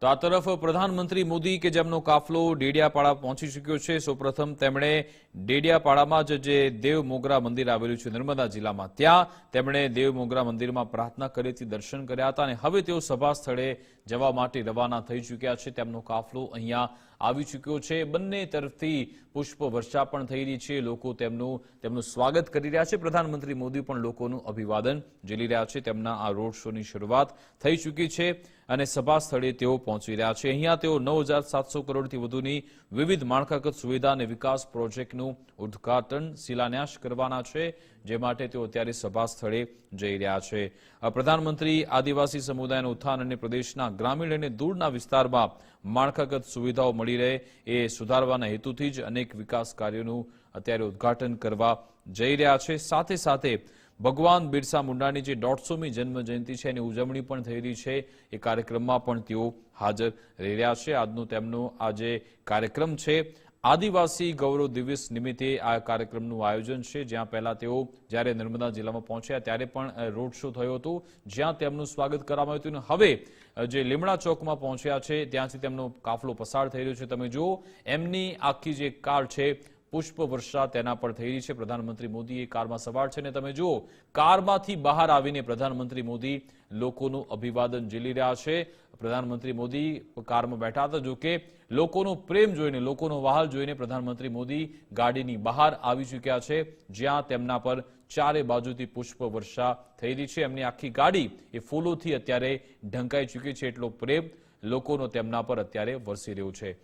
તો આ તરફ પ્રધાનમંત્રી મોદી કે જેમનો કાફલો ડેડિયાપાડા પહોંચી ચૂક્યો છે। સૌપ્રથમ તેમણે ડેડિયાપાડામાં જે દેવ મોગરા મંદિર આવેલું છે નર્મદા જિલ્લામાં, ત્યાં તેમણે દેવ મોગરા મંદિરમાં પ્રાર્થના કરી હતી, દર્શન કર્યા હતા અને હવે તેઓ સભા સ્થળે જવા માટે રવાના થઈ ચૂક્યા છે। તેમનો કાફલો અહીંયા આવી ચૂક્યો છે। બંને તરફથી પુષ્પ વર્ષા પણ થઈ રહી છે, લોકો તેમનું સ્વાગત કરી રહ્યા છે। પ્રધાનમંત્રી મોદી પણ લોકોનું અભિવાદન ઝીલી રહ્યા છે। તેમના આ રોડ શોની શરૂઆત થઈ ચૂકી છે અને સભા સ્થળે તેઓ પહોંચી રહ્યા છે। અહીંયા તેઓ 9,700 કરોડથી વધુની વિવિધ માળખાગત સુવિધા અને વિકાસ પ્રોજેક્ટનું ઉદ્ઘાટન શિલાન્યાસ કરવાના છે, જે માટે તેઓ અત્યારે સભા સ્થળે જઈ રહ્યા છે। પ્રધાનમંત્રી આદિવાસી સમુદાયનું ઉત્થાન અને પ્રદેશના ગ્રામીણ અને દૂરના વિસ્તારમાં માળખાગત સુવિધાઓ મળી રહે એ સુધારવાના હેતુથી જ અનેક વિકાસ કાર્યોનું અત્યારે ઉદ્ઘાટન કરવા જઈ રહ્યા છે। સાથે સાથે ભગવાન બિરસા મુંડાની જે 150મી જન્મ જયંતિ છે એની ઉજવણી પણ થઈ રહી છે, એ કાર્યક્રમમાં પણ તેઓ હાજર રહી રહ્યા છે। આજનો તેમનો આ જે કાર્યક્રમ છે આદિવાસી ગૌરવ દિવસ નિમિત્તે આ કાર્યક્રમનું આયોજન છે, જ્યાં પહેલા તેઓ જ્યારે નર્મદા જિલ્લામાં પહોંચ્યા ત્યારે પણ રોડ શો થયો હતો, જ્યાં તેમનું સ્વાગત કરવામાં આવ્યું હતું। હવે જે લીમડા ચોકમાં પહોંચ્યા છે ત્યાંથી તેમનો કાફલો પસાર થઈ રહ્યો છે। તમે જુઓ એમની આખી જે કાર છે પુષ્પ વર્ષા તેના પર થઈ રહી છે। પ્રધાનમંત્રી મોદી એ કારમાં સવાર છે અને તમે જુઓ કારમાંથી બહાર આવીને પ્રધાનમંત્રી મોદી લોકોનું અભિવાદન ઝીલી રહ્યા છે। પ્રધાનમંત્રી મોદી કારમાં બેઠા હતા, જો કે લોકોનો પ્રેમ જોઈને, લોકોનો વહાલ જોઈને પ્રધાનમંત્રી મોદી ગાડીની બહાર આવી ચૂક્યા છે, જ્યાં તેમના પર ચારે બાજુથી પુષ્પ વર્ષા થઈ રહી છે। એમની આખી ગાડી એ ફૂલોથી અત્યારે ઢંકાઈ ચૂકી છે, એટલો પ્રેમ લોકોનો તેમના પર અત્યારે વરસી રહ્યો છે।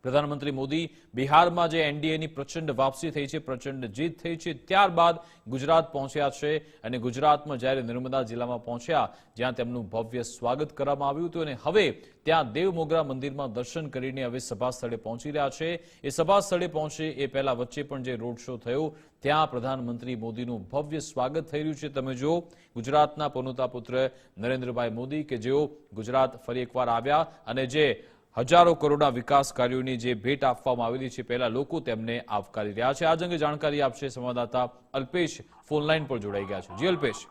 પ્રધાનમંત્રી મોદી બિહારમાં જે એનડીએની પ્રચંડ વાપસી થઈ છે, પ્રચંડ જીત થઈ છે, ત્યારબાદ ગુજરાત પહોંચ્યા છે અને ગુજરાતમાં જ્યારે નર્મદા જિલ્લામાં પહોંચ્યા જ્યાં તેમનું ભવ્ય સ્વાગત કરવામાં આવ્યું હતું અને હવે ત્યાં દેવ મોગરા મંદિરમાં દર્શન કરીને હવે સભા સ્થળે પહોંચી રહ્યા છે। એ સભા સ્થળે પહોંચે એ પહેલા વચ્ચે પણ જે રોડ શો થયો ત્યાં પ્રધાનમંત્રી મોદીનું ભવ્ય સ્વાગત થઈ રહ્યું છે। તમે જો ગુજરાતના પનોતા પુત્ર નરેન્દ્રભાઈ મોદી કે જેઓ ગુજરાત ફરી એકવાર આવ્યા અને જે હજારો કરોડના વિકાસ કાર્યોની જે ભેટ આપવામાં આવેલી છે, પહેલા લોકો તેમને આવકારી રહ્યા છે। આ અંગે જાણકારી આપશે સંવાદદાતા અલ્પેશ ફોનલાઈન પર જોડાઈ ગયા છે। જી અલ્પેશ।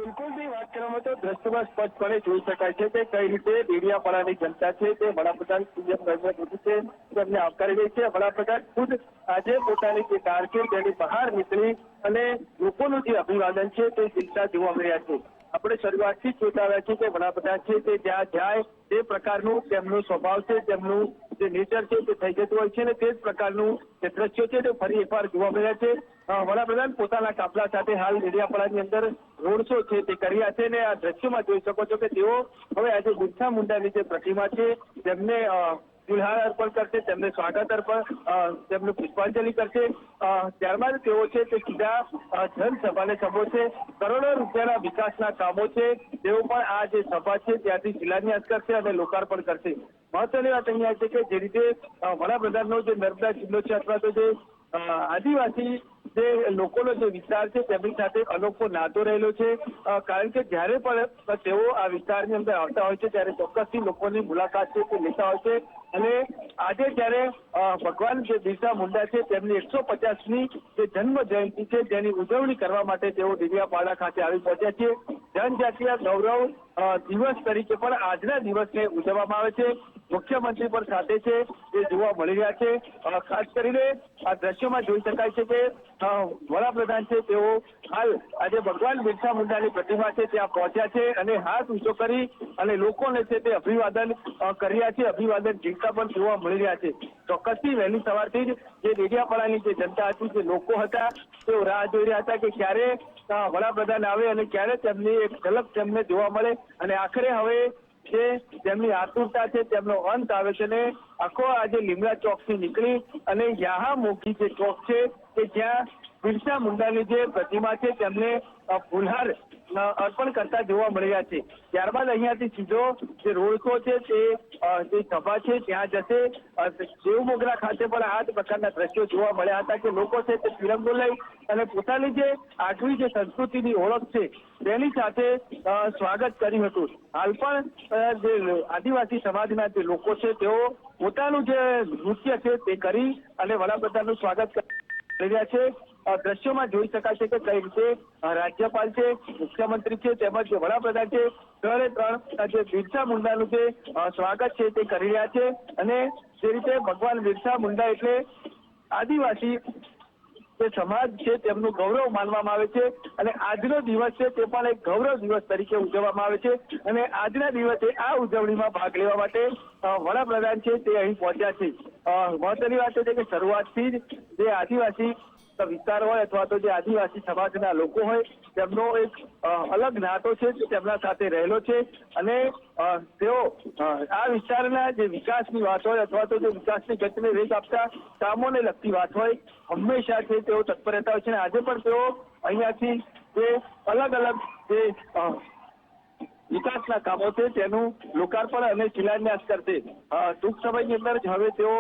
બિલકુલ થી વાત કરવામાં તો દ્રશ્યમાં સ્પષ્ટપણે જોઈ શકાય છે કે કઈ રીતે ડેડિયાપાડાની જનતા છે તે વડાપ્રધાન નરેન્દ્ર મોદી છે તેમને આવકારી રહી છે। વડાપ્રધાન ખુદ આજે પોતાની જે કારકિર્દી એની બહાર નીકળી અને લોકોનું જે અભિવાદન છે તે ચિંતા જોવા મળ્યા છે। આપણે શરૂઆતથી જ જોતા આવ્યા છીએ કે વડાપ્રધાન છે તે જ્યાં જાય તે પ્રકારનું તેમનો સ્વભાવ છે, તેમનું જે નેચર છે તે થઈ જતું હોય છે અને તે જ પ્રકારનું જે દ્રશ્યો છે તે ફરી એકવાર જોવા મળ્યા છે। વડાપ્રધાન પોતાના કાફલા સાથે હાલ ડેડિયાપાડાની અંદર રોડ શો છે તે કર્યા છે અને આ દ્રશ્યોમાં જોઈ શકો છો કે તેઓ હવે આજે બિરસા મુંડાની જે પ્રતિમા છે તેમને ફુલહાર અર્પણ કરશે, તેમને સ્વાગત અર્પણ, તેમને પુષ્પાંજલિ કરશે। ત્યારબાદ તેઓ છે તે સીધા જનસભાને સંબોધશે। કરોડો રૂપિયાના વિકાસના કામો છે તેઓ પણ આ જે સભા છે ત્યાંથી શિલાન્યાસ કરશે અને લોકાર્પણ કરશે। મહત્વની વાત અહીંયા છે કે જે રીતે વડાપ્રધાનનો જે નર્મદા જિલ્લો છે અથવા તો જે આદિવાસી જે લોકોનો જે વિસ્તાર છે તેમની સાથે અનોખો નાતો રહેલો છે, કારણ કે જ્યારે પણ તેઓ આ વિસ્તારની અંદર આવતા હોય છે ત્યારે ચોક્કસથી લોકોની મુલાકાત છે તે લેતા હોય છે અને આજે જ્યારે ભગવાન જે બિરસા મુંડા છે તેમની 150મી જે જન્મ જયંતિ છે જેની ઉજવણી કરવા માટે તેઓ ડેડિયાપાડા ખાતે આવી પહોંચ્યા છે। જનજાતીય ગૌરવ દિવસ તરીકે પણ આજના દિવસને ઉજવવામાં આવે છે। મુખ્યમંત્રી પણ સાથે છે એ જોવા મળી રહ્યા છે। ખાસ કરીને આ દ્રશ્યોમાં જોઈ શકાય છે કે વડાપ્રધાન છે તેઓ હાલ આજે ભગવાન બિરસા મુંડાની પ્રતિમા છે ત્યાં પહોંચ્યા છે અને હાથ ઊંચો કરી અને લોકોને છે તે અભિવાદન કર્યા છે, અભિવાદન ઝીલતા પણ જોવા મળી રહ્યા છે। ચોક્કસથી વહેલી સવારથી જ જે ડેડિયાપાડાની જે જનતા હતી, જે લોકો હતા તેઓ રાહ જોઈ રહ્યા હતા કે ક્યારે વડાપ્રધાન આવે અને ક્યારે તેમની એક ઝલક તેમને જોવા મળે અને આખરે હવે જે તેમની આતુરતા છે તેમનો અંત આવે છે અને આખો આજે લીમડા ચોકથી નીકળી અને યાહામોગી જે ચોક છે કે જ્યાં બિરસા મુંડાની જે પ્રતિમા છે તેમને ફુલહાર અર્પણ કરતા જોવા મળી રહ્યા છે। ત્યારબાદ અહીંયાથી સીધો જે રોડ શો છે તે જે સભા છે ત્યાં જશે। દેવ મોગરા ખાતે પણ આ જ પ્રકારના દ્રશ્યો જોવા મળ્યા હતા કે લોકો છે તે તિરંગો લઈ અને પોતાની જે આગવી જે સંસ્કૃતિની ઓળખ છે તેની સાથે સ્વાગત કર્યું હતું। હાલ પણ જે આદિવાસી સમાજના જે લોકો છે તેઓ પોતાનું જે નૃત્ય છે તે કરી અને વડાપ્રધાનનું સ્વાગત કરી રહ્યા છે। દ્રશ્યોમાં જોઈ શકાય છે કે કઈ રીતે રાજ્યપાલ છે, મુખ્યમંત્રી છે, તેમજ વડાપ્રધાન છે, ત્રણે ત્રણ જે બિરસા મુંડાનું જે સ્વાગત છે તે કરી રહ્યા છે. અને જે રીતે ભગવાન બિરસા મુંડા એટલે આદિવાસી જે સમાજ છે તેમનું ગૌરવ માનવામાં આવે છે. અને આજનો દિવસ છે તે પણ એક ગૌરવ દિવસ તરીકે ઉજવવામાં આવે છે. અને આજના દિવસે આ ઉજવણીમાં ભાગ લેવા માટે વડાપ્રધાન છે તે અહીં પહોંચ્યા છે. મહત્વની વાત એ છે કે શરૂઆતથી જ જે આદિવાસી વિસ્તાર હોય અથવા તો જે આદિવાસી સમાજના લોકો હોય તેમનો એક અલગ નાતો છે તેમના સાથે રહેલો છે. અને તેઓ આ વિસ્તારના જે વિકાસની વાત હોય અથવા તો જે વિકાસની ગતિને વેગ આપતા કામોને લગતી વાત હોય હંમેશા છે તેઓ તત્પર રહેતા હોય છે. અને આજે પણ તેઓ અહીંયાથી જે અલગ અલગ જે વિકાસના કામો છે તેનું લોકાર્પણ અને શિલાન્યાસ કરશે. ટૂંક સમયની અંદર જ હવે તેઓ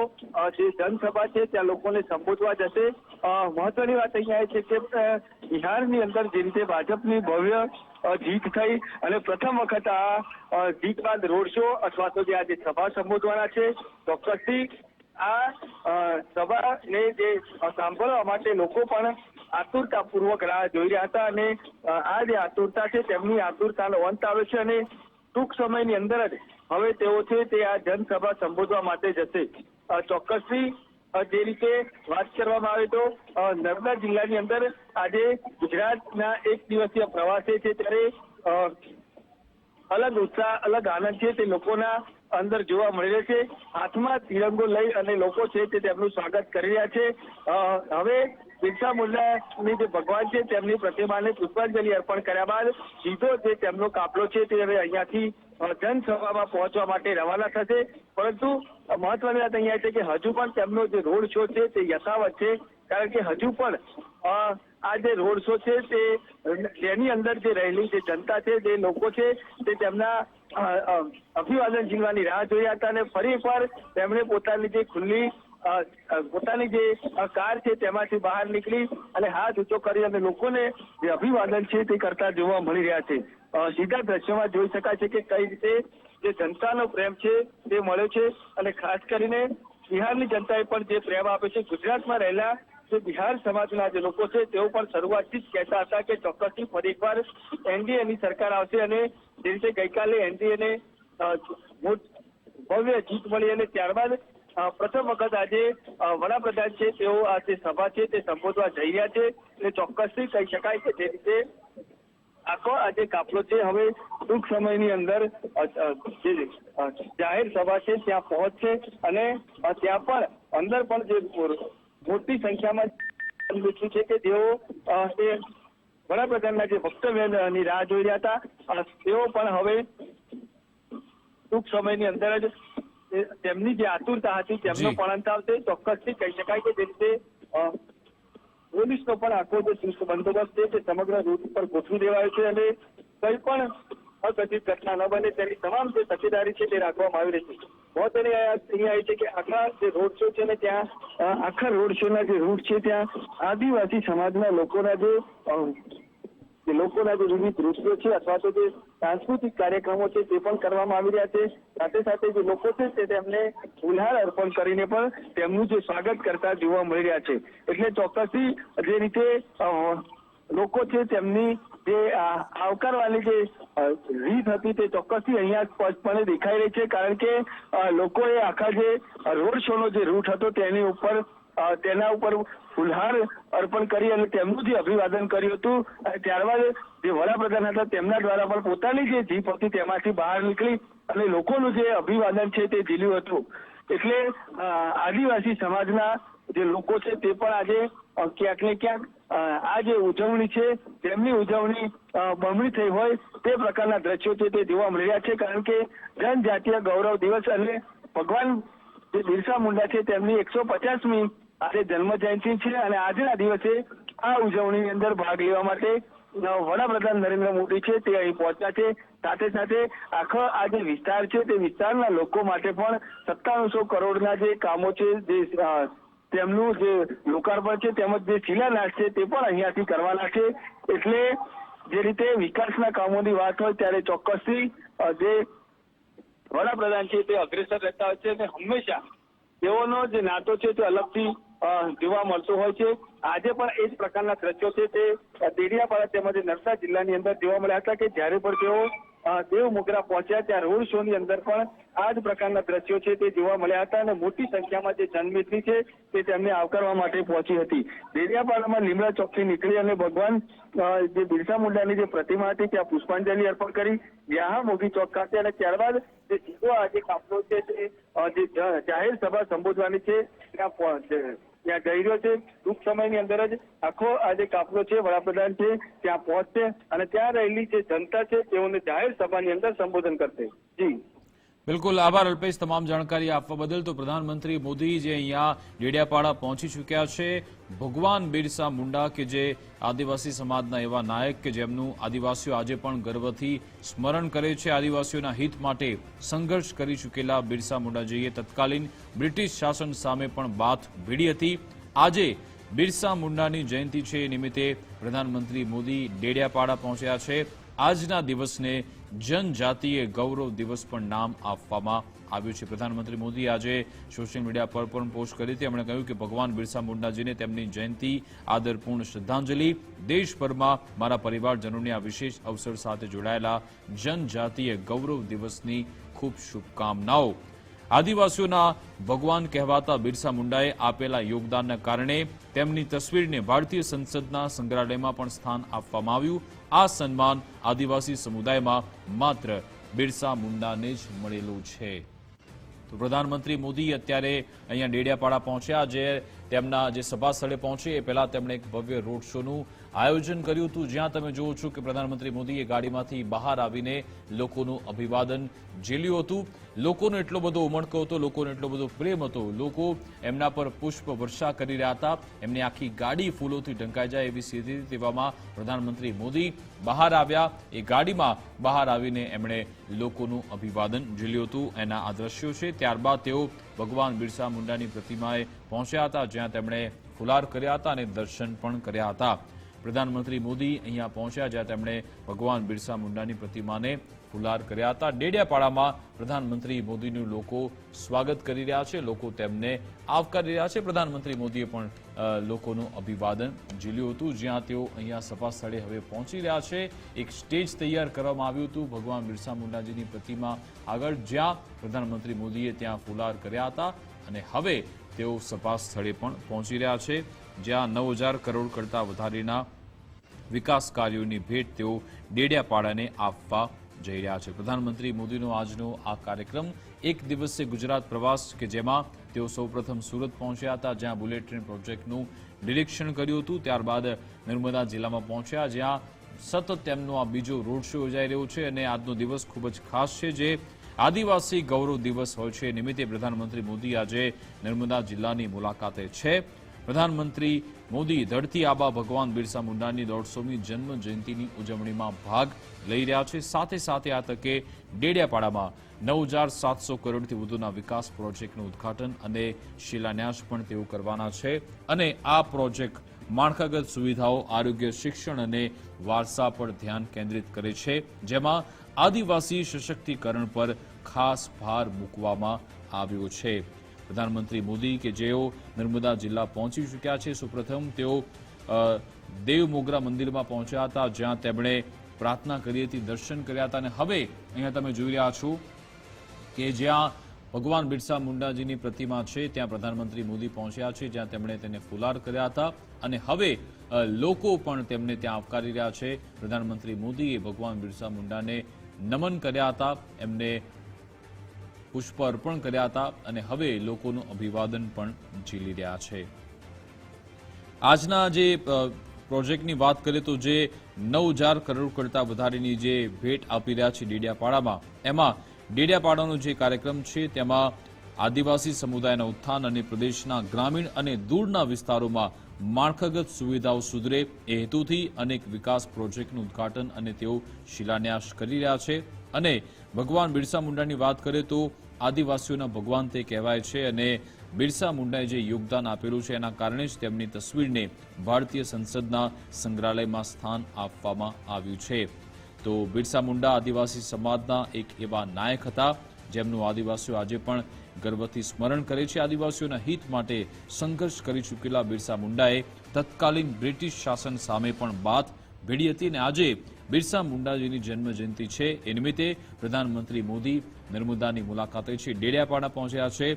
જે જનસભા છે ત્યાં લોકોને સંબોધવા જશે. મહત્વની વાત અહીંયા એ છે કે બિહારની અંદર જે રીતે ભાજપની ભવ્ય જીત થઈ અને પ્રથમ વખત આ જીત બાદ રોડ શો અથવા તો જે આજે સભા સંબોધવાના છે, ચોક્કસથી આ સભાને જે સાંભળવા માટે લોકો પણ આતુરતાપૂર્વક રાહ જોઈ રહ્યા હતા. અને આ જે આતુરતા છે તેમની આતુરતાનો અંત આવે છે. અને ટૂંક સમયની અંદર જ હવે તેઓ છે તે આ જનસભા સંબોધવા માટે જશે. ચોક્કસથી જે રીતે વાત કરવામાં આવે તો નર્મદા જિલ્લાની અંદર આજે ગુજરાતના એક દિવસીય પ્રવાસે છે ત્યારે અલગ ઉત્સાહ, અલગ આનંદ છે તે લોકોના અંદર જોવા મળી રહ્યો છે. હાથમાં તિરંગો લઈ અને લોકો છે તે તેમનું સ્વાગત કરી રહ્યા છે. હવે બિરસા મુંડાની જે ભગવાન છે તેમની પ્રતિમાને પુષ્પાંજલિ અર્પણ કર્યા બાદ સીધો જે તેમનો કાફલો છે તે હવે અહીંયાથી જનસભામાં પહોંચવા માટે રવાના થશે. પરંતુ મહત્વની વાત અહીંયા છે કે હજુ પણ તેમનો જે રોડ શો છે તે યથાવત છે. કારણ કે હજુ પણ આ જે રોડ શો છે તેની અંદર જે રહેલી જે જનતા છે, જે લોકો છે તે તેમના અભિવાદન ઝીલવાની રાહ જોઈ હતા. અને ફરી એકવાર તેમણે પોતાની જે ખુલ્લી પોતાની જે કાર છે તેમાંથી બહાર નીકળી અને હાથ ઊંચો કરી અને લોકોને જે અભિવાદન છે તે કરતા જોવા મળી રહ્યા છે. સીધા દ્રશ્યોમાં જોઈ શકાય છે કે કઈ રીતે જે જનતાનો પ્રેમ છે તે મળ્યો છે. અને ખાસ કરીને બિહારની જનતાએ પણ જે પ્રેમ આપ્યો છે. ગુજરાતમાં રહેલા જે બિહાર સમાજના જે લોકો છે તેઓ પણ શરૂઆતથી જ કહેતા હતા કે ચોક્કસથી ફરી એકવાર એનડીએની સરકાર આવશે. અને જે રીતે ગઈકાલે એનડીએને ભવ્ય જીત મળી અને ત્યારબાદ પ્રથમ વખત આજે વડાપ્રધાન છે તેઓ આ જે સભા છે તે સંબોધવા જઈ રહ્યા છે. એટલે ચોક્કસથી કહી શકાય કે જે રીતે આખો આજે કાફલો છે હવે ટૂંક સમયની અંદર જે જાહેર સભા છે ત્યાં પહોંચશે. અને ત્યાં પણ અંદર પણ જે મોટી સંખ્યામાં છે કે જેઓ તે વડાપ્રધાનના જે વક્તવ્યની રાહ જોઈ રહ્યા હતા તેઓ પણ હવે ટૂંક સમયની અંદર જ તેમની જે આતુરતા હતી તેમનો પણ અંત આવશે. ચોક્કસથી કહી શકાય કે જે રીતે પોલીસનો પણ આખો જે ચુસ્ત બંદોબસ્ત છે તે સમગ્ર રૂટ પર ગોઠવી દેવાયો છે. અને કઈ પણ અકથિત ઘટના ન બને તેની તમામ જે તકેદારી છે તે રાખવામાં આવી રહી છે. મહત્વની અહીંયા એ છે કે આખા જે રોડ શો છે ને ત્યાં આખા રોડ શોના જે રૂટ છે ત્યાં આદિવાસી સમાજના લોકોના જે વિવિધ નૃત્યો છે અથવા તો જે સાંસ્કૃતિક કાર્યક્રમો છે તે પણ કરવામાં આવી રહ્યા છે. સાથે સાથે જે લોકો છે તે તેમને ગુલાલ અર્પણ કરીને પણ તેમનું જે સ્વાગત કરતા જોવા મળી રહ્યા છે. એટલે ચોક્કસથી જે રીતે લોકો છે તેમની જે આવકારવાની જે રીત હતી તે ચોક્કસથી અહીંયા સ્પષ્ટપણે દેખાઈ રહી છે. કારણ કે લોકોએ આખા જે રોડ શો નો જે રૂટ હતો તેના ઉપર ફુલહાર અર્પણ કરી અને તેમનું જે અભિવાદન કર્યું હતું. ત્યારબાદ જે વડાપ્રધાન હતા તેમના દ્વારા પણ પોતાની જે જીપ હતી તેમાંથી બહાર નીકળી અને લોકોનું જે અભિવાદન છે તે ઝીલ્યું હતું. એટલે આદિવાસી સમાજના જે લોકો છે તે પણ આજે ક્યાંક ને ક્યાંક આ જે ઉજવણી છે તેમની ઉજવણી બમણી થઈ હોય તે પ્રકારના દ્રશ્યો છે તે જોવા મળી રહ્યા છે. કારણ કે જનજાતીય ગૌરવ દિવસ અને ભગવાન જે બિરસા મુંડા છે તેમની 150મી આજે જન્મ જયંતિ છે. અને આજના દિવસે આ ઉજવણીની અંદર ભાગ લેવા માટે વડાપ્રધાન નરેન્દ્ર મોદી છે તે અહીં પહોંચ્યા છે. સાથે સાથે આખો આ જે વિસ્તાર છે તે વિસ્તારના લોકો માટે પણ 9700 કરોડના જે કામો છે જે તેમનું જે લોકાર્પણ છે તેમજ જે શિલાન્યાસ છે તે પણ અહીંયાથી કરવાના છે. એટલે જે રીતે વિકાસના કામોની વાત હોય ત્યારે ચોક્કસથી જે વડાપ્રધાન છે તે અગ્રેસર રહેતા હોય છે અને હંમેશા તેઓનો જે નાતો છે તે અલગથી જોવા મળતો હોય છે. આજે પણ એ જ પ્રકારના દ્રશ્યો છે તે દેડિયાપાડા તેમજ નર્મદા જિલ્લાની અંદર જોવા મળ્યા હતા કે જ્યારે પણ તેઓ દેવ મોગરા પહોંચ્યા ત્યાં રોડ શો ની અંદર પણ આ જ પ્રકારના દ્રશ્યો છે તે જોવા મળ્યા હતા અને મોટી સંખ્યામાં જે જનમેદની છે તે તેમને આવકારવા માટે પહોંચી હતી. દેડિયાપાડામાં લીમડા ચોકથી નીકળી અને ભગવાન જે બિરસા મુંડાની જે પ્રતિમા હતી ત્યાં પુષ્પાંજલિ અર્પણ કરી યહાં મોદી ચોક ખાતે અને ત્યારબાદ જે સીધો આજે કાફલો છે તે જે જાહેર સભા સંબોધવાની છે ત્યાં જઈ રહ્યો છે. ટૂંક સમયની અંદર જ આખો આ જે કાફલો છે વડાપ્રધાન છે ત્યાં પહોંચશે અને ત્યાં રહેલી જે જનતા છે તેઓને જાહેર સભાની અંદર સંબોધન કરશે. જી બિલકુલ, આભાર અલ્પેશ તમામ જાણકારી આપવા બદલ. તો પ્રધાનમંત્રી મોદી જે અહીંયા ડેડિયાપાડા પહોંચી ચૂક્યા છે. ભગવાન બિરસા મુંડા કે જે આદિવાસી સમાજના એવા નાયક કે જેમનું આદિવાસીઓ આજે પણ ગર્વથી સ્મરણ કરે છે. આદિવાસીઓના હિત માટે સંઘર્ષ કરી ચૂકેલા બિરસા મુંડાજીએ તત્કાલીન બ્રિટિશ શાસન સામે પણ બાથ ભીડી હતી. આજે બિરસા મુંડાની જયંતિ છે એ નિમિત્તે પ્રધાનમંત્રી મોદી ડેડિયાપાડા પહોંચ્યા છે. આજના દિવસને જનજાતીય ગૌરવ દિવસ પણ નામ આપવામાં આવ્યું છે. પ્રધાનમંત્રી મોદી આજે સોશિયલ મીડિયા પર પણ પોસ્ટ કરી હતી. એમણે કહ્યું કે ભગવાન બિરસા મુંડાજીને તેમની જયંતિ આદરપૂર્ણ શ્રદ્ધાંજલિ. દેશભરમાં મારા પરિવારજનોની આ વિશેષ અવસર સાથે જોડાયેલા જનજાતીય ગૌરવ દિવસની ખૂબ શુભકામનાઓ. આદિવાસીઓના ભગવાન કહેવાતા બિરસા મુંડાએ આપેલા યોગદાનના કારણે તેમની તસવીરને ભારતીય સંસદના સંગ્રહાલયમાં પણ સ્થાન આપવામાં આવ્યું. આ સન્માન આદિવાસી સમુદાયમાં માત્ર બિરસા મુંડાને જ મળેલું છે. તો પ્રધાનમંત્રી મોદી અત્યારે અહીંયા ડેડિયાપાડા પહોંચ્યા. જે તેમના જે સભા સ્થળે પહોંચે એ પહેલા તેમણે એક ભવ્ય રોડ શોનું આયોજન કર્યું હતું, જ્યાં તમે જુઓ છો કે પ્રધાનમંત્રી મોદીએ ગાડીમાંથી બહાર આવીને લોકોનું અભિવાદન ઝીલ્યું હતું. લોકોનો એટલો બધો ઉમળકો હતો, લોકોનો એટલો બધો પ્રેમ હતો, લોકો એમના પર પુષ્પ વર્ષા કરી રહ્યા હતા. એમની આખી ગાડી ફૂલોથી ઢંકાઈ જાય એવી સ્થિતિ. તેવામાં પ્રધાનમંત્રી મોદી બહાર આવ્યા. એ ગાડીમાં બહાર આવીને એમણે લોકોનું અભિવાદન ઝીલ્યું હતું. એના આ દ્રશ્યો છે. ત્યારબાદ તેઓ ભગવાન બિરસા મુંડાની પ્રતિમાએ પહોંચ્યા હતા, જ્યાં તેમણે ફુલાર કર્યા હતા અને દર્શન પણ કર્યા હતા. પ્રધાનમંત્રી મોદી અહીંયા પહોંચ્યા, જ્યાં તેમણે ભગવાન બિરસા મુંડાની પ્રતિમાને ફુલાર કર્યા હતા. ડેડિયાપાડામાં પ્રધાનમંત્રી મોદીનું લોકો સ્વાગત કરી રહ્યા છે, લોકો તેમને આવકારી રહ્યા છે. પ્રધાનમંત્રી મોદીએ પણ લોકોનું અભિવાદન ઝીલ્યું હતું, જ્યાં તેઓ અહીંયા સભા સ્થળે હવે પહોંચી રહ્યા છે. એક સ્ટેજ તૈયાર કરવામાં આવ્યું હતું ભગવાન બિરસા મુંડાજીની પ્રતિમા આગળ, જ્યાં પ્રધાનમંત્રી મોદીએ ત્યાં ફુલાર કર્યા હતા અને હવે તેઓ સભા સ્થળે પણ પહોંચી રહ્યા છે, જ્યાં 9,000 કરોડ કરતા વધારેના વિકાસ કાર્યોની ભેટ તેઓ ડેડિયાપાડાને આપવા જઈ રહ્યા છે. પ્રધાનમંત્રી મોદીનો આજનો આ કાર્યક્રમ એક દિવસીય ગુજરાત પ્રવાસ કે જેમાં તેઓ સૌપ્રથમ સુરત પહોંચ્યા હતા, જ્યાં બુલેટ ટ્રેન પ્રોજેક્ટનું નિરીક્ષણ કર્યું હતું. ત્યારબાદ નર્મદા જિલ્લામાં પહોંચ્યા, જ્યાં સતત તેમનો આ બીજો રોડ શો યોજાઈ રહ્યો છે અને આજનો દિવસ ખૂબ જ ખાસ છે, જે આદિવાસી ગૌરવ દિવસ હોય છે. નિમિત્તે પ્રધાનમંત્રી મોદી આજે નર્મદા જિલ્લાની મુલાકાતે છે. પ્રધાનમંત્રી મોદી ધરતી આબા ભગવાન બિરસા મુંડાની 150મી જન્મ જયંતિની ઉજવણીમાં ભાગ લઈ રહ્યા છે. સાથે સાથે આ તકે ડેડિયાપાડામાં 9,700 કરોડથી વધુના વિકાસ પ્રોજેક્ટનું ઉદ્ઘાટન અને શિલાન્યાસ પણ તેઓ કરવાના છે. અને આ પ્રોજેક્ટ માળખાગત સુવિધાઓ, આરોગ્ય, શિક્ષણ અને વારસા પર ધ્યાન કેન્દ્રિત કરે છે, જેમાં આદિવાસી સશક્તિકરણ પર ખાસ ભાર મૂકવામાં આવ્યો છે. પ્રધાનમંત્રી મોદી કે જેઓ નર્મદા જિલ્લા પહોંચી ચૂક્યા છે, સૌપ્રથમ તેઓ દેવ મોગરા મંદિરમાં પહોંચ્યા હતા, જ્યાં તેમણે પ્રાર્થના કરી હતી, દર્શન કર્યા હતા અને હવે અહીંયા તમે જોઈ રહ્યા છો કે જ્યાં ભગવાન બિરસા મુંડાજીની પ્રતિમા છે ત્યાં પ્રધાનમંત્રી મોદી પહોંચ્યા છે, જ્યાં તેમણે તેને ફુલાર કર્યા હતા અને હવે લોકો પણ તેમને ત્યાં આવકારી રહ્યા છે. પ્રધાનમંત્રી મોદીએ ભગવાન બિરસા મુંડાને નમન કર્યા હતા, એમને પુષ્પ અર્પણ કર્યા હતા અને હવે લોકોનું અભિવાદન પણ ઝીલી રહ્યા છે. આજના જે પ્રોજેક્ટની વાત કરીએ તો જે 9,000 કરોડ કરતા વધારેની જે ભેટ આપી રહ્યા છે ડેડિયાપાડામાં, એમાં ડેડિયાપાડાનો જે કાર્યક્રમ છે તેમાં આદિવાસી સમુદાયના ઉત્થાન અને પ્રદેશના ગ્રામીણ અને દૂરના વિસ્તારોમાં માળખાગત સુવિધાઓ સુધરે એ હેતુથી અનેક વિકાસ પ્રોજેક્ટનું ઉદ્ઘાટન અને તેઓ શિલાન્યાસ કરી રહ્યા છે. અને ભગવાન બિરસા મુંડાની વાત કરીએ તો આદિવાસીઓના ભગવાન તે કહેવાય છે અને બિરસા મુંડાએ જે યોગદાન આપેલું છે એના કારણે જ તેમની તસવીરને ભારતીય સંસદના સંગ્રહાલયમાં સ્થાન આપવામાં આવ્યું છે. તો બિરસા મુંડા આદિવાસી સમાજના એક એવા નાયક હતા, જેમનું આદિવાસીઓ આજે પણ ગર્વથી સ્મરણ કરે છે. આદિવાસીઓના હિત માટે સંઘર્ષ કરી ચૂકેલા બિરસા મુંડાએ તત્કાલીન બ્રિટિશ શાસન સામે પણ બાથ ભીડી હતી. અને આજે બિરસા મુંડાજીની જન્મ જયંતિ છે. એ નિમિત્તે પ્રધાનમંત્રી મોદી નર્મદાની મુલાકાતે છે, ડેડિયાપાડા પહોંચ્યા છે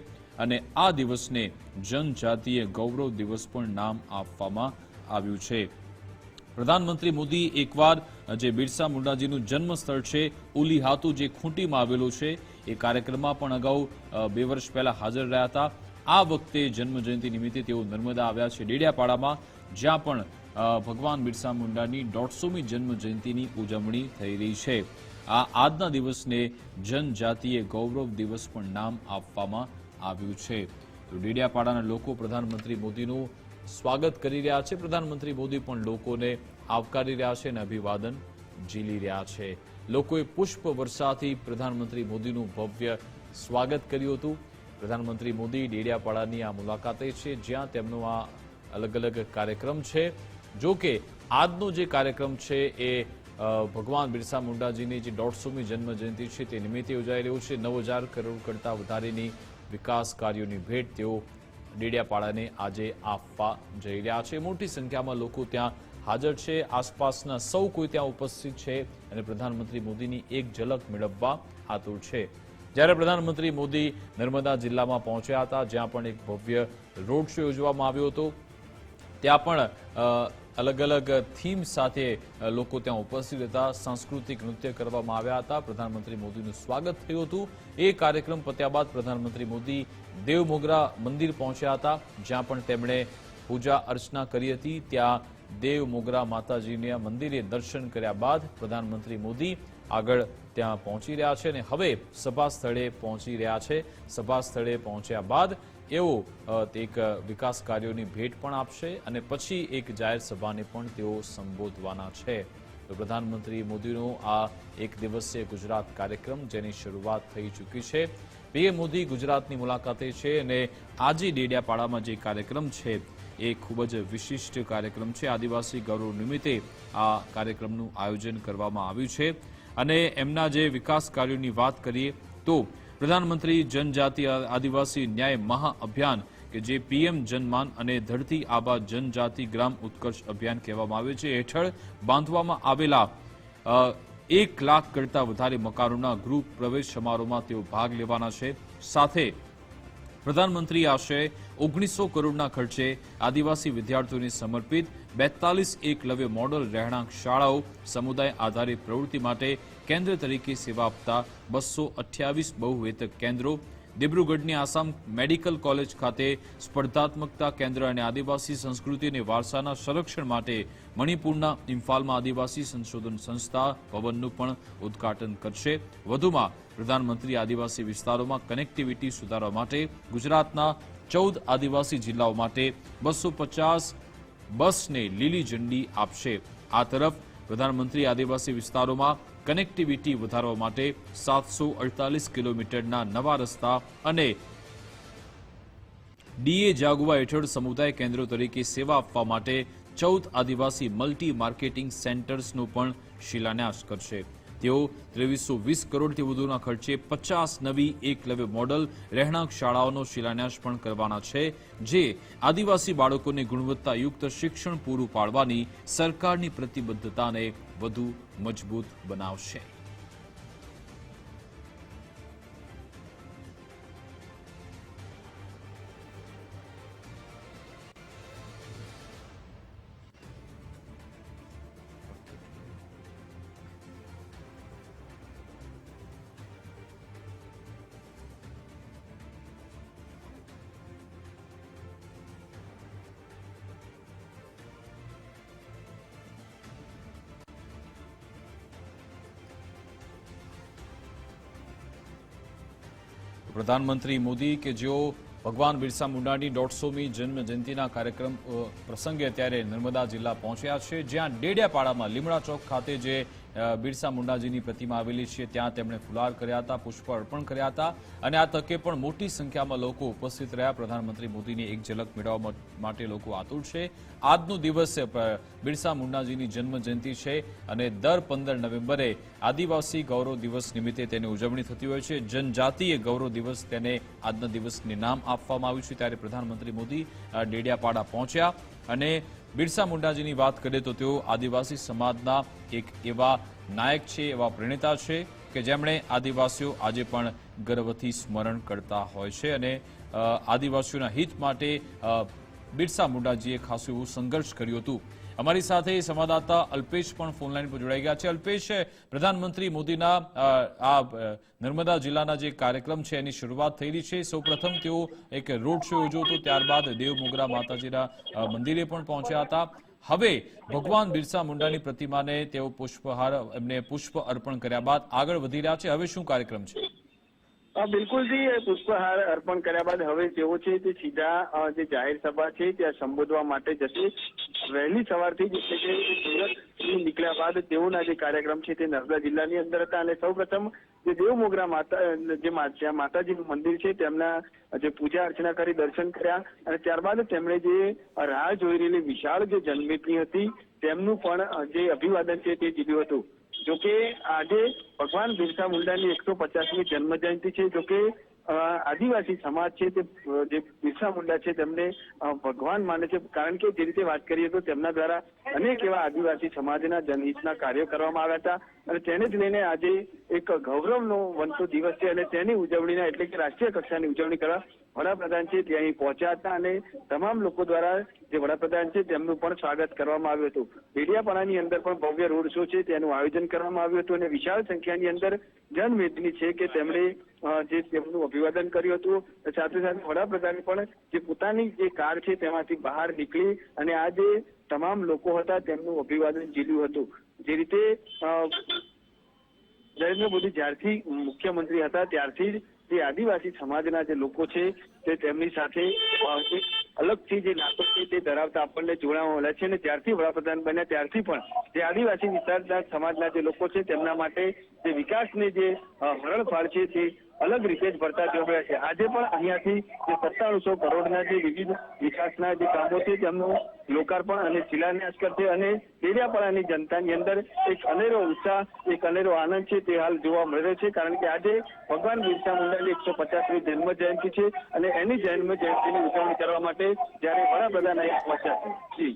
અને આ દિવસને જનજાતીય ગૌરવ દિવસ પણ નામ આપવામાં આવ્યું છે. પ્રધાનમંત્રી મોદી એકવાર જે બિરસા મુંડાજીનું જન્મ સ્થળ છે ઉલીહાતુ, જે ખૂંટીમાં આવેલું છે, એ કાર્યક્રમમાં પણ અગાઉ 2 વર્ષ પહેલા હાજર રહ્યા હતા. આ વખતે જન્મ જયંતિ નિમિત્તે તેઓ નર્મદા આવ્યા છે ડેડિયાપાડામાં, જ્યાં પણ ભગવાન બિરસા મુંડાની 150મી જન્મ જયંતિની ઉજવણી થઈ રહી છે. આજના દિવસને જનજાતીય ગૌરવ દિવસ પણ નામ આપવામાં આવ્યું છે. તો ડેડિયાપાડાના લોકો પ્રધાનમંત્રી મોદીનું સ્વાગત કરી રહ્યા છે. પ્રધાનમંત્રી મોદી પણ લોકોને આવકારી રહ્યા છે અને અભિવાદન ઝીલી રહ્યા છે. લોકોએ પુષ્પ વર્ષાથી પ્રધાનમંત્રી મોદીનું ભવ્ય સ્વાગત કર્યું હતું. પ્રધાનમંત્રી મોદી ડેડિયાપાડાની આ મુલાકાતે છે, જ્યાં તેમનો આ અલગ અલગ કાર્યક્રમ છે. જો કે આજનો જે કાર્યક્રમ છે એ ભગવાન બિરસા મુંડાજીની જે 150મી જન્મ જયંતિ છે તે નિમિત્તે યોજાઈ રહ્યું છે. 9,000 કરોડ કરતાં વધારેની વિકાસ કાર્યોની ભેટ તેઓ ડેડિયાપાડાને આજે આપવા જઈ રહ્યા છે. મોટી સંખ્યામાં લોકો ત્યાં હાજર છે. આસપાસના સૌ કોઈ ત્યાં ઉપસ્થિત છે અને પ્રધાનમંત્રી મોદીની એક ઝલક મેળવવા આતુર છે. જ્યારે પ્રધાનમંત્રી મોદી નર્મદા જિલ્લામાં પહોંચ્યા હતા, જ્યાં પણ એક ભવ્ય રોડ શો યોજવામાં આવ્યો હતો, ત્યાં પણ અલગ અલગ થીમ સાથે લોકો ત્યાં ઉપસ્થિત હતા. સાંસ્કૃતિક નૃત્ય કરવામાં આવ્યા હતા. પ્રધાનમંત્રી મોદીનું સ્વાગત થયું હતું. એ કાર્યક્રમ પત્યા બાદ પ્રધાનમંત્રી મોદી દેવમોગરા મંદિર પહોંચ્યા હતા, જ્યાં પણ તેમણે પૂજા અર્ચના કરી હતી. ત્યાં દેવમોગરા માતાજીના મંદિરે દર્શન કર્યા બાદ પ્રધાનમંત્રી મોદી આગળ ત્યાં પહોંચી રહ્યા છે અને હવે સભા સ્થળે પહોંચી રહ્યા છે. સભા સ્થળે પહોંચ્યા બાદ એવો એક વિકાસ કાર્યોની ભેટ પણ આપશે અને પછી એક જાહેર સભાને પણ તેઓ સંબોધવાના છે. તો પ્રધાનમંત્રી મોદીનો આ એક દિવસીય ગુજરાત કાર્યક્રમ, જેની શરૂઆત થઈ ચૂકી છે. પીએમ મોદી ગુજરાતની મુલાકાતે છે અને આજે ડેડિયાપાડામાં જે કાર્યક્રમ છે એ ખૂબ જ વિશિષ્ટ કાર્યક્રમ છે. આદિવાસી ગૌરવ નિમિત્તે આ કાર્યક્રમનું આયોજન કરવામાં આવ્યું છે અને એમના જે વિકાસ કાર્યોની વાત કરીએ તો પ્રધાનમંત્રી જનજાતિ આદિવાસી ન્યાય મહાઅભિયાન, કે જે પીએમ જનમાન અને ધરતી આબા જનજાતિ ગ્રામ ઉત્કર્ષ અભિયાન કહેવામાં આવે છે, હેઠળ બાંધવામાં આવેલા 1 લાખ કરતાં વધારે મકાનોના ગૃહ પ્રવેશ સમારોહમાં તેઓ ભાગ લેવાના છે. સાથે પ્રધાનમંત્રી આશરે 1900 કરોડના ખર્ચે આદિવાસી વિદ્યાર્થીઓને સમર્પિત 42 એકલવ્ય મોડલ રહેણાંક શાળાઓ, સમુદાય આધારિત પ્રવૃત્તિ માટે કેન્દ્ર તરીકે સેવા આપતા 228 બહુહેતુક કેન્દ્રો, દિબ્રુગઢની આસામ મેડિકલ કોલેજ ખાતે સ્પર્ધાત્મકતા કેન્દ્ર અને આદિવાસી સંસ્કૃતિ અને વારસાના સંરક્ષણ માટે મણિપુરના ઇમ્ફાલમાં આદિવાસી સંશોધન સંસ્થા ભવનનું પણ ઉદ્ઘાટન કરશે. વધુમાં પ્રધાનમંત્રી આદિવાસી વિસ્તારોમાં કનેક્ટિવિટી સુધારવા માટે ગુજરાતના 14 આદિવાસી જિલ્લાઓ માટે 250 બસને લીલી ઝંડી આપશે. આ તરફ પ્રધાનમંત્રી આદિવાસી વિસ્તારોમાં કનેક્ટિવિટી વધારવા માટે 748 કિલોમીટરના નવા રસ્તા અને ડીએ જાગુવા હેઠળ સમુદાય કેન્દ્રો તરીકે સેવા આપવા માટે 14 આદિવાસી મલ્ટી માર્કેટિંગ સેન્ટર્સનો પણ શિલાન્યાસ કરશે. તેઓ 2320 કરોડથી વધુના ખર્ચે 50 નવી એકલવ્ય મોડલ રહેણાંક શાળાઓનો શિલાન્યાસ પણ કરવાના છે, જે આદિવાસી બાળકોને ગુણવત્તાયુક્ત શિક્ષણ પૂરું પાડવાની સરકારની પ્રતિબદ્ધતાને વધુ મજબૂત બનાવશે. પ્રધાનમંત્રી મોદી કે જેઓ ભગવાન બિરસા મુંડાની 150મી જન્મ જયંતિના કાર્યક્રમ પ્રસંગે અત્યારે નર્મદા જિલ્લા પહોંચ્યા છે, જ્યાં ડેડિયાપાડામાં લીમડા ચોક ખાતે જે બિરસા મુંડાજીની પ્રતિમા આવેલી છે ત્યાં તેમણે ફુલાર કર્યા હતા, પુષ્પ અર્પણ કર્યા હતા અને આ તકે પણ મોટી સંખ્યામાં લોકો ઉપસ્થિત રહ્યા. પ્રધાનમંત્રી મોદીની એક ઝલક મેળવવા માટે લોકો આતુર છે. આજનો દિવસ બિરસા મુંડાજીની જન્મ જયંતિ છે અને દર 15 નવેમ્બરે આદિવાસી ગૌરવ દિવસ નિમિત્તે તેની ઉજવણી થતી હોય છે. જનજાતીય ગૌરવ દિવસ તેને આજના દિવસને નામ આપવામાં આવ્યું છે. ત્યારે પ્રધાનમંત્રી મોદી ડેડિયાપાડા પહોંચ્યા અને બિરસા મુંડાજીની વાત કરીએ તો તેઓ આદિવાસી સમાજના એક એવા નાયક છે, એવા પ્રેરણા છે કે જેમણે આદિવાસીઓ આજે પણ ગર્વથી સ્મરણ કરતા હોય છે અને આદિવાસીઓના હિત માટે બિરસા મુંડાજીએ ખાસું એવું સંઘર્ષ કર્યું હતું. અમારી સાથે સંવાદદાતા અલ્પેશ પણ ફોનલાઈન પર જોડાઈ ગયા છે. અલ્પેશ, પ્રધાનમંત્રી મોદીના આ નર્મદા જિલ્લાના જે કાર્યક્રમ છે એની શરૂઆત થયેલી છે. સૌપ્રથમ તેઓ એક રોડ શો યોજ્યો હતો, ત્યારબાદ દેવ મોગરા માતાજીના મંદિરે પણ પહોંચ્યા હતા. હવે ભગવાન બિરસા મુંડાની પ્રતિમાને તેઓ એમને પુષ્પ અર્પણ કર્યા બાદ આગળ વધી રહ્યા છે. હવે શું કાર્યક્રમ છે? બિલકુલ જી, પુષ્પહાર અર્પણ કર્યા બાદ હવે તેઓ છે તે સીધા જે જાહેર સભા છે ત્યાં સંબોધવા માટે જશે. વહેલી સવારથી જ છે કે સુરત નીકળ્યા બાદ તેઓના જે કાર્યક્રમ છે તે નર્મદા જિલ્લાની અંદર હતા અને સૌપ્રથમ જે દેવ મોગરા જ્યાં માતાજીનું મંદિર છે તેમના જે પૂજા અર્ચના કરી દર્શન કર્યા અને ત્યારબાદ તેમણે જે રાહ જોઈ રહેલી વિશાળ જે જનમેદની હતી તેમનું પણ જે અભિવાદન છે તે જીવ્યું હતું. જોકે આજે ભગવાન બિરસા મુંડાની 150મી જન્મ જયંતિ છે. જોકે આદિવાસી સમાજ છે તે જે બિરસા મુંડા છે તેમને ભગવાન માને છે, કારણ કે જે રીતે વાત કરીએ તો તેમના દ્વારા અનેક એવા આદિવાસી સમાજના જનહિતના કાર્યો કરવામાં આવ્યા હતા અને તેને જ લઈને આજે એક ગૌરવનો બનતો દિવસ છે અને તેની ઉજવણીના એટલે કે રાષ્ટ્રીય કક્ષાની ઉજવણી કરવા વડાપ્રધાન છે તે અહીં પહોંચ્યા હતા અને તમામ લોકો દ્વારા જે વડાપ્રધાન છે તેમનું પણ સ્વાગત કરવામાં આવ્યું હતું. ડેડિયાપાડાની અંદર પણ ભવ્ય રોડ શો છે તેનું આયોજન કરવામાં આવ્યું હતું અને વિશાળ સંખ્યાની અંદર જનમેદની છે કે તેમણે જે તેમનું અભિવાદન કર્યું હતું. સાથે સાથે વડાપ્રધાને પણ જે પોતાની જે કાર છે તેમાંથી બહાર નીકળી અને આ જે તમામ લોકો હતા તેમનું અભિવાદન ઝીલ્યું હતું. જે રીતે નરેન્દ્ર મોદી જ્યારથી મુખ્યમંત્રી હતા ત્યારથી જ જે આદિવાસી સમાજના જે લોકો છે તે તેમની સાથે અલગથી જે નાતો છે તે ધરાવતા આપણને જોવા મળે છે અને જ્યારથી વડાપ્રધાન બન્યા ત્યારથી પણ જે આદિવાસી વિસ્તારના સમાજના જે લોકો છે તેમના માટે જે વિકાસની જે હરણફાળ છે તે અલગ રીતે જ ભરતા જોવા મળ્યા છે. આજે પણ અહીંયાથી જે 9700 કરોડના જે વિવિધ વિકાસના જે કામો છે તેમનું લોકાર્પણ અને શિલાન્યાસ કરશે અને ડેડિયાપાડાની જનતાની અંદર એક અનેરો ઉત્સાહ, એક અનેરો આનંદ છે તે હાલ જોવા મળી રહ્યો છે, કારણ કે આજે ભગવાન બિરસા મુંડાની 150મી જન્મ જયંતિ છે અને એની જન્મ જયંતિની ઉજવણી કરવા માટે જ્યારે વડાપ્રધાન અહીં પહોંચ્યા છે.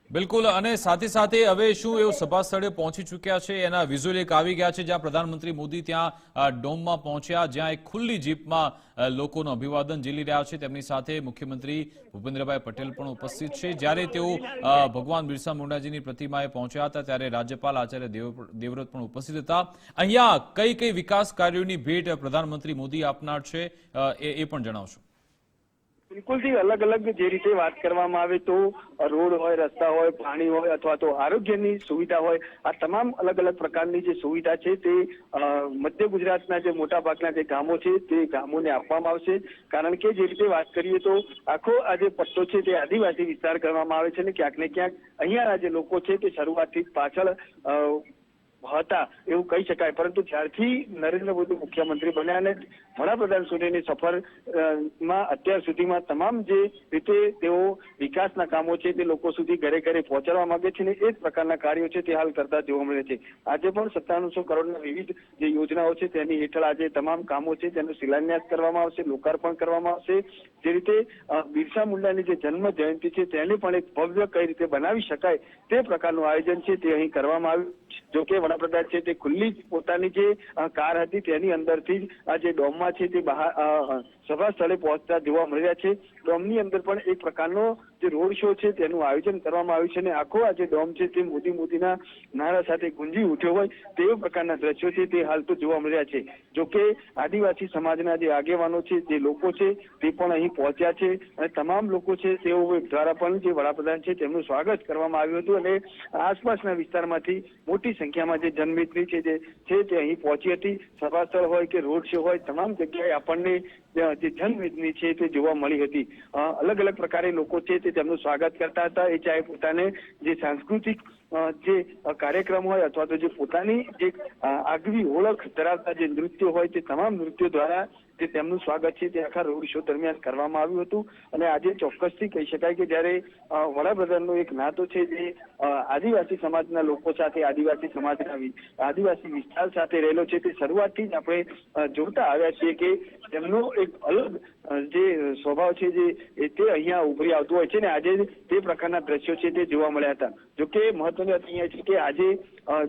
બિલકુલ, અને સાથે સાથે હવે શું એવું સભા સ્થળે પહોંચી ચૂક્યા છે એના વિઝ્યુઅલ એક આવી ગયા છે, જ્યાં પ્રધાનમંત્રી મોદી ત્યાં ડોમમાં પહોંચ્યા, જ્યાં એક ખુલ્લી જીપમાં લોકોનું અભિવાદન ઝીલી રહ્યા છે. તેમની સાથે મુખ્યમંત્રી ભૂપેન્દ્રભાઈ પટેલ પણ ઉપસ્થિત છે. જ્યારે તેઓ ભગવાન બિરસા મુંડાજીની પ્રતિમાએ પહોંચ્યા હતા ત્યારે રાજ્યપાલ આચાર્ય દેવવ્રત પણ ઉપસ્થિત હતા. અહીંયા કઈ કઈ વિકાસ કાર્યોની ભેટ પ્રધાનમંત્રી મોદી આપનાર છે એ પણ જણાવશો. બિલકુલથી અલગ અલગ જે રીતે વાત કરવામાં આવે તો રોડ હોય, રસ્તા હોય, પાણી હોય અથવા તો આરોગ્યની સુવિધા હોય, આ તમામ અલગ અલગ પ્રકારની જે સુવિધા છે તે મધ્ય ગુજરાતના જે મોટા ભાગના જે ગામો છે તે ગામોને આપવામાં આવશે. કારણ કે જે રીતે વાત કરીએ તો આખો આ જે પટ્ટો છે તે આદિવાસી વિસ્તાર કરવામાં આવે છે અને ક્યાંક ને ક્યાંક અહીંયાના જે લોકો છે તે શરૂઆતથી પાછળ હતા એવું કહી શકાય, પરંતુ જ્યારથી નરેન્દ્ર મોદી મુખ્યમંત્રી બન્યા અને વડાપ્રધાન સુધીની સફર માં અત્યાર સુધીમાં તમામ જે રીતે તેઓ વિકાસના કામો છે તે લોકો સુધી ઘરે ઘરે પહોંચાડવા માંગે છે અને એ જ પ્રકારના કાર્યો છે તે હાલ કરતા જોવા મળે છે. આજે પણ 9700 કરોડના વિવિધ જે યોજનાઓ છે તેની હેઠળ આજે તમામ કામો છે તેનો શિલાન્યાસ કરવામાં આવશે, લોકાર્પણ કરવામાં આવશે. જે રીતે બિરસા મુંડાની જે જન્મ જયંતિ છે તેને પણ એક ભવ્ય કઈ રીતે બનાવી શકાય તે પ્રકારનું આયોજન છે તે અહીં કરવામાં આવ્યું. જોકે વડાપ્રધાન છે તે ખુલ્લી પોતાની જે કાર હતી તેની અંદરથી જ આ જે ડોમમાં છે તે બહાર સભા સ્થળે પહોંચતા જોવા મળી રહ્યા છે. ડોમની અંદર પણ એક પ્રકારનો જે રોડ શો છે તેનું આયોજન કરવામાં આવ્યું છે અને આખો આ જે ડોમ છે તે મોદીના નારા સાથે ગુંજી ઉઠ્યો હોય તેવા પ્રકારના દ્રશ્યો છે તે હાલ તો જોવા મળી રહ્યા છે. જોકે આદિવાસી સમાજના જે આગેવાનો છે, જે લોકો છે તે પણ અહીં પહોંચ્યા છે અને તમામ લોકો છે તેઓ દ્વારા પણ જે વડાપ્રધાન છે તેમનું સ્વાગત કરવામાં આવ્યું હતું અને આસપાસના વિસ્તારમાંથી મોટી સંખ્યામાં જે જનમેદની છે તે અહીં પહોંચી હતી. સભા સ્થળ હોય કે રોડ શો હોય, તમામ જગ્યાએ આપણને જે જનમેદની છે તે જોવા મળી હતી. અલગ અલગ પ્રકારે લોકો છે તે તેમનું સ્વાગત કરતા હતા. એ ચાહે પોતાને જે સાંસ્કૃતિક જે કાર્યક્રમ હોય અથવા તો જે પોતાની જે આગવી ઓળખ ધરાવતા જે નૃત્યો હોય તે તમામ નૃત્યો દ્વારા જે તેમનું સ્વાગત છે તે આખા રોડ શો દરમિયાન કરવામાં આવ્યું હતું. અને આજે ચોક્કસથી કહી શકાય કે જ્યારે વડાપ્રધાનનો એક નાતો છે જે આદિવાસી સમાજના લોકો સાથે, આદિવાસી સમાજના આદિવાસી વિસ્તાર સાથે રહેલો છે, તે શરૂઆતથી જ આપણે જોતા આવ્યા છીએ કે તેમનો એક અલગ જે સ્વભાવ છે જે તે અહીંયા ઉભરી આવતો હોય છે ને આજે તે પ્રકારના દ્રશ્યો છે તે જોવા મળ્યા હતા. જોકે મહત્વની વાત અહીંયા છે કે આજે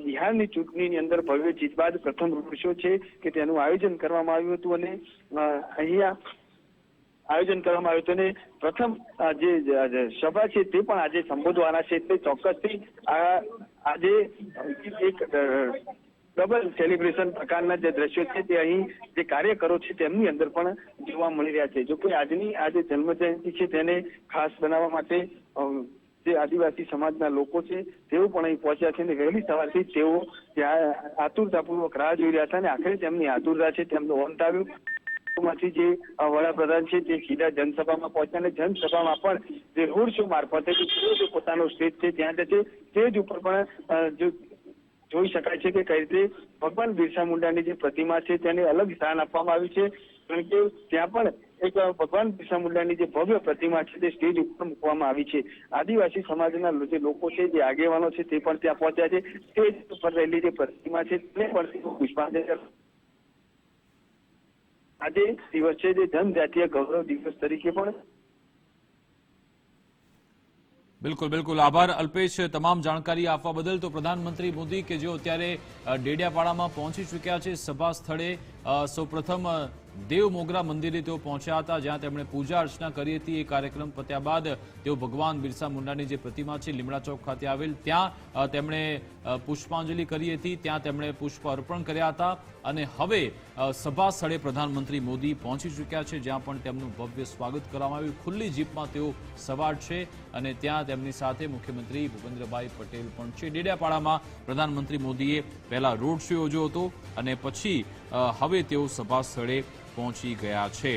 બિહારની ચૂંટણીની અંદર ભવ્ય જીત બાદ પ્રથમ રોડ શો છે કે તેનું આયોજન કરવામાં આવ્યું હતું અને અહીંયા આયોજન કરવામાં આવ્યું હતું અને પ્રથમ જે સભા છે તે પણ આજે સંબોધવાના છે. તે ચોક્કસથી આજે એક ડબલ સેલિબ્રેશન પ્રકારના જે દ્રશ્યો છે તે અહીં જે કાર્યકરો છે તેમની અંદર પણ જોવા મળી રહ્યા છે. જોકે આજની આ જે જન્મજયંતિ છે તેને ખાસ બનાવવા માટે જે આદિવાસી સમાજના લોકો છે તેઓ પણ અહીં પહોંચ્યા છે અને વહેલી સવારથી તેઓ ત્યાં આતુરતાપૂર્વક રાહ જોઈ રહ્યા હતા અને આખરે તેમની આતુરતા છે તેમનો અંત આવ્યો. માંથી જે વડાપ્રધાન છે તે સીધા જનસભામાં પહોંચ્યા અને જનસભામાં પણ જે રોડ શો મારફતે જે પોતાનો સ્ટેજ છે ત્યાં જશે. સ્ટેજ ઉપર પણ જોઈ શકાય છે કે કઈ રીતે ભગવાન બિરસા મુંડાની જે પ્રતિમા છે તેને અલગ સ્થાન આપવામાં આવ્યું છે, કારણ કે ત્યાં પણ એક ભગવાન બિરસા મુંડાની જે ભવ્ય પ્રતિમા છે તે સ્ટેજ ઉપર મૂકવામાં આવી છે. આદિવાસી સમાજના જે લોકો છે, જે આગેવાનો છે તે પણ ત્યાં પહોંચ્યા છે. સ્ટેજ ઉપર રહેલી જે પ્રતિમા છે તેને પણ પુષ્પાંજલિ. આજે દિવસ છે જે જનજાતીય ગૌરવ દિવસ તરીકે પણ. બિલકુલ આભાર અલ્પેશ તમામ જાણકારી આપવા બદલ. તો પ્રધાનમંત્રી મોદી કે જેઓ અત્યારે ડેડિયાપાડામાં પહોંચી ચૂક્યા છે સભા સ્થળે, સૌપ્રથમ દેવ મોગરા મંદિરે તેઓ પહોંચ્યા હતા જ્યાં તેમણે પૂજા અર્ચના કરી હતી. એ કાર્યક્રમ પત્યા બાદ તેઓ ભગવાન બિરસા મુંડાની જે પ્રતિમા છે લીમડા ચોક ખાતે આવેલ ત્યાં તેમણે પુષ્પાંજલિ કરી હતી, ત્યાં તેમણે પુષ્પ અર્પણ કર્યા હતા અને હવે સભા સ્થળે પ્રધાનમંત્રી મોદી પહોંચી ચૂક્યા છે જ્યાં પણ તેમનું ભવ્ય સ્વાગત કરવામાં આવ્યું. ખુલ્લી જીપમાં તેઓ સવાર છે અને ત્યાં તેમની સાથે મુખ્યમંત્રી ભૂપેન્દ્રભાઈ પટેલ પણ છે. ડેડિયાપાડામાં પ્રધાનમંત્રી મોદીએ પહેલા રોડ શો યોજ્યો હતો અને પછી હવે તેઓ સભા સ્થળે પહોંચી ગયા છે.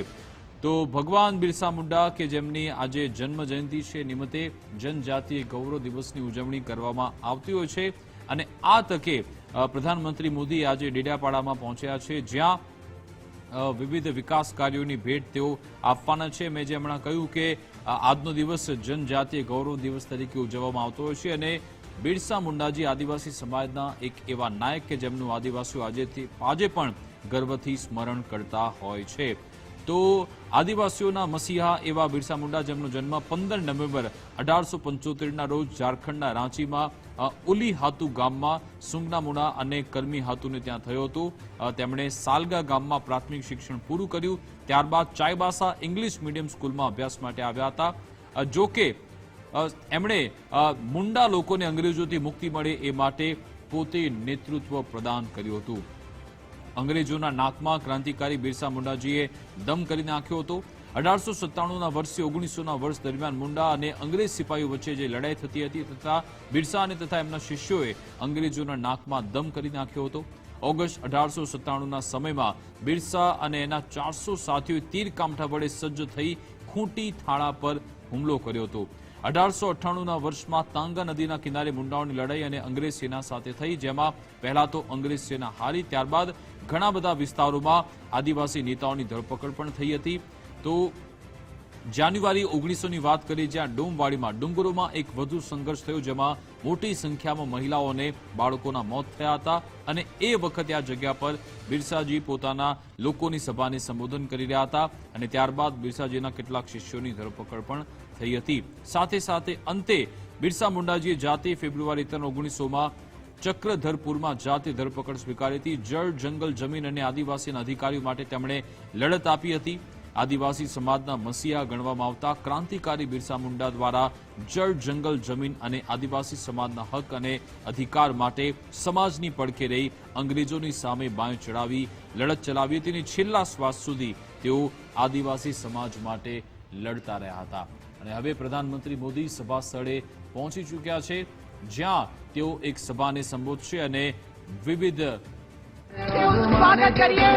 તો ભગવાન બિરસા મુંડા કે જેમની આજે જન્મ જયંતિ છે નિમિત્તે જનજાતીય ગૌરવ દિવસની ઉજવણી કરવામાં આવતી હોય છે અને આ તકે પ્રધાનમંત્રી મોદી આજે ડેડિયાપાડામાં પહોંચ્યા છે જ્યાં વિવિધ વિકાસ કાર્યોની ભેટ તેઓ આપવાના છે. મેં જે હમણાં કહ્યું કે આજનો દિવસ જનજાતીય ગૌરવ દિવસ તરીકે ઉજવવામાં આવતો હોય છે અને બિરસા મુંડાજી આદિવાસી સમાજના એક એવા નાયક કે જેમનું આદિવાસીઓ આજે પણ ગર્વથી સ્મરણ કરતા હોય છે. તો આદિવાસીઓના મસીહા એવા બિરસા મુંડા જેમનો જન્મ 15 નવેમ્બર 1875ના રોજ ઝારખંડના રાંચીમાં ઉલી હાતુ ગામમાં સુંગનામુના અને કર્મી હાતુને ત્યાં થયો હતો. તેમણે સાલગા ગામમાં પ્રાથમિક શિક્ષણ પૂરું કર્યું. ત્યારબાદ ચાઈબાસા ઇંગ્લિશ મીડિયમ સ્કૂલમાં અભ્યાસ માટે આવ્યા હતા. જોકે એમણે મુંડા લોકોને અંગ્રેજોથી મુક્તિ મળે એ માટે પોતે નેતૃત્વ પ્રદાન કર્યું હતું. અંગ્રેજોના નાકમાં ક્રાંતિકારી બિરસા મુંડાજીએ દમ કરી નાખ્યો હતો. 1897ના વર્ષથી 1900ના વર્ષ દરમિયાન મુંડા અને અંગ્રેજ સિપાહીઓ વચ્ચે જે લડાઈ થતી હતી તથા બિરસા અને તથા એમના શિષ્યોએ અંગ્રેજોના નાકમાં દમ કરી નાખ્યો હતો. ઓગસ્ટ 1897ના સમયમાં બિરસા અને એના 400 સાથીઓએ તીર કામઠા વડે સજ્જ થઈ ખૂંટી થાણા પર હુમલો કર્યો હતો. 1898ના વર્ષમાં તાંગા નદીના કિનારે મુંડાઓની લડાઈ અને અંગ્રેજ સેના સાથે થઈ જેમાં પહેલા તો અંગ્રેજ સેના હારી, ત્યારબાદ ઘણા બધા વિસ્તારોમાં આદિવાસી નેતાઓની ધરપકડ પણ થઈ હતી. તો જાન્યુઆરી 1900ની વાત કરીએ જ્યાં ડોમવાડીમાં ડુંગરોમાં એક વધુ સંઘર્ષ થયો જેમાં મોટી સંખ્યામાં મહિલાઓ અને બાળકોના મોત થયા હતા અને એ વખતે આ જગ્યા પર બિરસાજી પોતાના લોકોની સભાને સંબોધન કરી રહ્યા હતા અને ત્યારબાદ બિરસાજીના કેટલાક શિષ્યોની ધરપકડ પણ થઈ હતી. સાથે સાથે અંતે બિરસા મુંડાજીએ જાતે ફેબ્રુઆરી 1900માં ચક્રધરપુરમાં જાતે ધરપકડ સ્વીકારી હતી. જળ, જંગલ, જમીન અને આદિવાસીના અધિકારીઓ માટે તેમણે લડત આપી હતી. આદિવાસી સમાજના મસીહા ગણવામાં આવતા ક્રાંતિકારી બિરસા મુંડા દ્વારા જળ, જંગલ, જમીન અને આદિવાસી સમાજના હક અને અધિકાર માટે સમાજની પડખે રહી અંગ્રેજોની સામે બાંય ચડાવી લડત ચલાવી હતી અને છેલ્લા શ્વાસ સુધી તેઓ આદિવાસી સમાજ માટે લડતા રહ્યા હતા. અને હવે પ્રધાનમંત્રી મોદી સભા સ્થળે પહોંચી ચૂક્યા છે જ્યાં તેઓ એક સભાને સંબોધશે અને વિવિધ સ્વાગત કરીએ.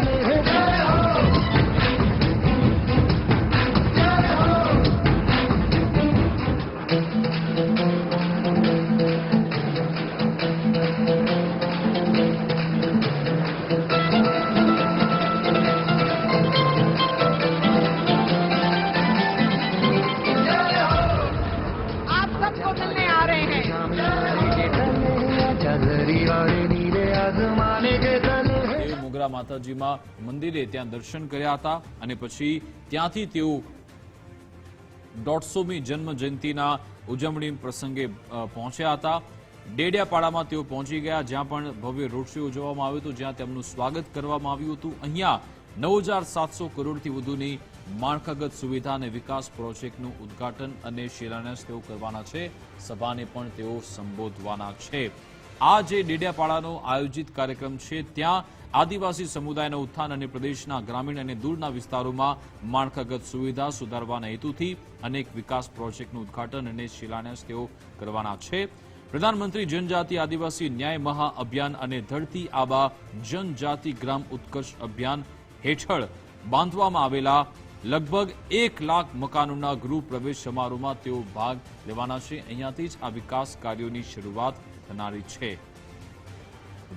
મોગરા માતાજીમાં મંદિરે ત્યાં દર્શન કર્યા હતા અને પછી ત્યાંથી તેઓ 150મી જન્મ જયંતિના ઉજવણી પ્રસંગે પહોંચ્યા હતા. ડેડિયાપાડામાં તેઓ પહોંચી ગયા, જ્યાં પણ ભવ્ય રોડ શો યોજવામાં આવ્યો હતો, જ્યાં તેમનું સ્વાગત કરવામાં આવ્યું હતું. અહીંયા 9700 કરોડથી વધુની માળખાગત સુવિધા અને વિકાસ પ્રોજેક્ટનું ઉદ્ઘાટન અને શિલાન્યાસ તેઓ કરવાના છે. સભાને પણ તેઓ સંબોધવાના છે. આ જે ડેડિયાપાડાનો આયોજિત કાર્યક્રમ છે, ત્યાં આદિવાસી સમુદાયના ઉત્થાન અને પ્રદેશના ગ્રામીણ અને દૂરના વિસ્તારોમાં માળખાગત સુવિધા સુધારવાના હેતુથી અનેક વિકાસ પ્રોજેક્ટનું ઉદ્ઘાટન અને શિલાન્યાસ તેઓ કરવાના છે. પ્રધાનમંત્રી જનજાતિ આદિવાસી ન્યાય મહાઅભિયાન અને ધરતી આબા જનજાતિ ગ્રામ ઉત્કર્ષ અભિયાન હેઠળ બાંધવામાં આવેલા લગભગ 1 લાખ મકાનોના ગૃહ પ્રવેશ સમારોહમાં તેઓ ભાગ લેવાના છે. અહીંયાથી જ આ વિકાસ કાર્યોની શરૂઆત થનારી છે.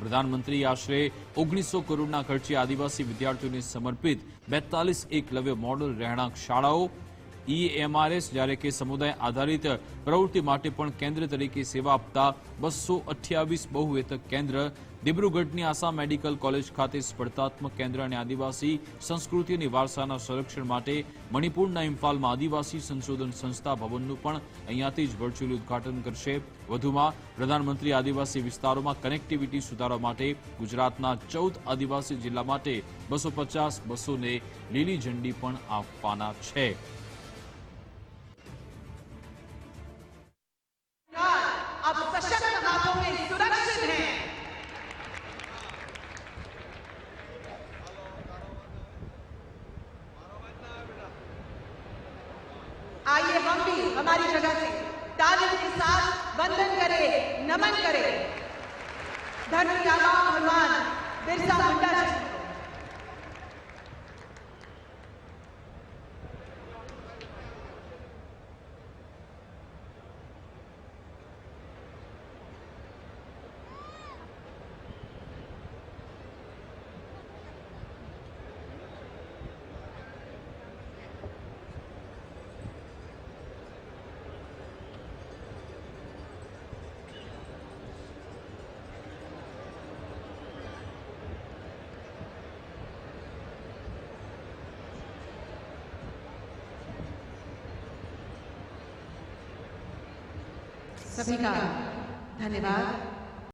પ્રધાનમંત્રી આશરે 1900 કરોડના ખર્ચે આદિવાસી વિદ્યાર્થીઓને સમર્પિત 42 એકલવ્ય મોડલ રહેણાંક શાળાઓ EMRS, જ્યારે કે સમુદાય આધારિત પ્રવૃત્તિ માટે પણ કેન્દ્ર તરીકે સેવા આપતા 228 બહુહેતુક કેન્દ્ર, દિબ્રુગઢની આસામ મેડિકલ કોલેજ ખાતે સ્પર્ધાત્મક કેન્દ્ર અને આદિવાસી સંસ્કૃતિ અને વારસાના સંરક્ષણ માટે મણિપુરના ઇમ્ફાલમાં આદિવાસી સંશોધન સંસ્થા ભવનનું પણ અહીંયાથી જ વર્ચ્યુઅલી ઉદ્ઘાટન કરશે. વધુમાં પ્રધાનમંત્રી આદિવાસી વિસ્તારોમાં કનેક્ટિવિટી સુધારવા માટે ગુજરાતના 14 આદિવાસી જિલ્લા માટે 250 બસોને લીલી ઝંડી પણ આપવાના છે. अब सशक्त हाथों में सुरक्षित है. आइए हम भी हमारी जगह से तालियों के साथ वंदन करें, नमन करें धरती आबा भगवान बिरसा मुंडा जी. सभी का धन्यवाद.